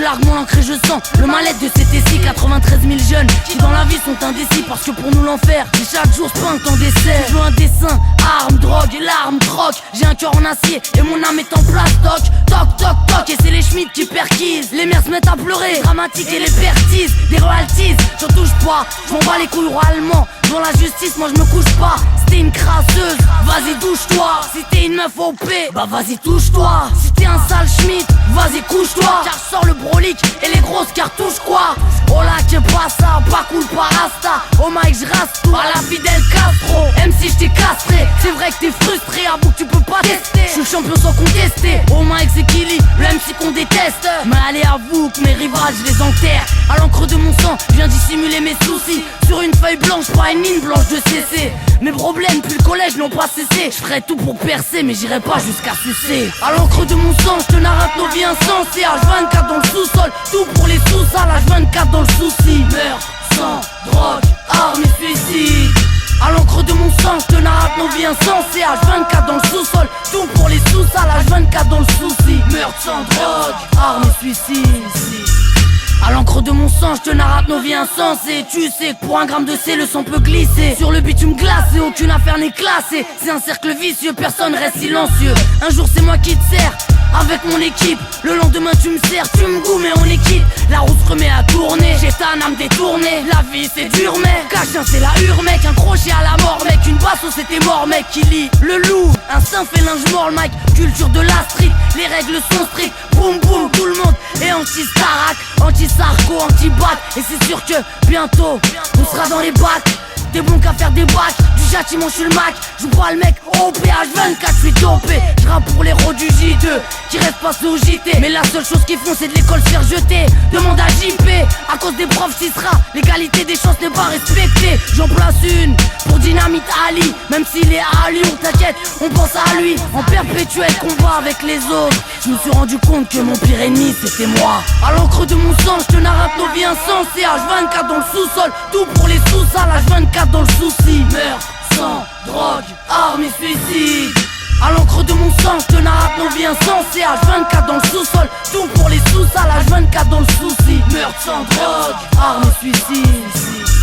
largue mon encre et je sens le mal-être de CTC. 93 000 jeunes qui dans la vie sont indécis, parce que pour nous l'enfer, j'ai chaque jour ce pain en dessert. Je veux un dessin, arme, drogue et l'arme troc. J'ai un cœur en acier et mon âme est en plastoc. Toc toc toc et c'est les schmitts qui perquisent. Les mères se mettent à pleurer, dramatique et les pertises. Des royalties, j'en touche pas, je m'en bats les couilles royalement. Dans la justice, moi je me couche pas. Si t'es une crasseuse, vas-y douche-toi. Si t'es une meuf OP, bah vas-y touche-toi. Si t'es un sale schmitt, vas-y couche-toi. Car je sors le brolic et les grosses cartouches quoi. Oh là que pas ça, pas cool, pas rasta. Oh Mike je rase tout, à la Fidel Castro. Même si je t'ai castré, c'est vrai que t'es frustré. À bout que tu peux pas tester, je suis champion sans contester. Oh Mike c'est Killy, le MC qu'on déteste. Mais allez avoue que mes rivales je les enterre. À l'encre de mon sang, je viens dissimuler mes soucis. Sur une feuille blanche, pas une ligne blanche de CC. Mes problèmes depuis le collège n'ont pas cessé. Je ferai tout pour percer mais j'irai pas jusqu'à sucer. À l'encre de mon sang, je te narrate nos vies insensées. H24 dans le sous-sol, tout pour les sous-salles. H24 dans le souci. Meurtre, sang, drogue, armes et suicide. À l'encre de mon sang, je te narrate nos vies insensées. H24 dans le sous-sol, tout pour les sous-salles. H24 dans le souci. Meurtre, sang, drogue, armes et suicide. À l'encre de mon sang, je te narrate nos vies insensées. Tu sais que pour un gramme de C, le sang peut glisser. Sur le bitume glacé, aucune affaire n'est classée. C'est un cercle vicieux, personne reste silencieux. Un jour c'est moi qui te sers, avec mon équipe. Le lendemain tu me sers, tu me goûtes mais on est quitte. La roue se remet à tourner, j'ai ta âme détournée. La vie c'est dur mec, cache c'est la hure mec. Un crochet à la mort mec, une basse c'était mort mec. Qui lit le loup, un saint félin mort le mic. Culture de la street, les règles sont strictes. Boum boum, tout le monde est anti-Starac, anti-Sarko, anti-bac. Et c'est sûr que bientôt on sera dans les bacs. Des bons qu'à faire des bacs, du châtiment je suis le Mac. J'joue pas le mec au PH24, je suis dopé. J'rappe pour les héros du J2 qui rêvent passer au JT. Mais la seule chose qu'ils font c'est de l'école se faire jeter. Demande à JP, à cause des profs s'y sera. L'égalité des chances n'est pas respectée. J'en place une pour Dynamite Ali. Même s'il est à Lyon, t'inquiète, on pense à lui. En perpétuel combat avec les autres, je me suis rendu compte que mon pire ennemi c'était moi. À l'encre de mon sang, je te narrate nos vies insensées. H24 dans le sous-sol, tout pour les sous-salles. H24 dans le souci. Meurtre, sang, drogue, armes et suicide. À l'encre de mon sang, je te narrate nos vies insensées. H24 dans le sous-sol, tout pour les sous-salles. H24 dans le souci. Meurtre, sang, drogue, armes et suicide.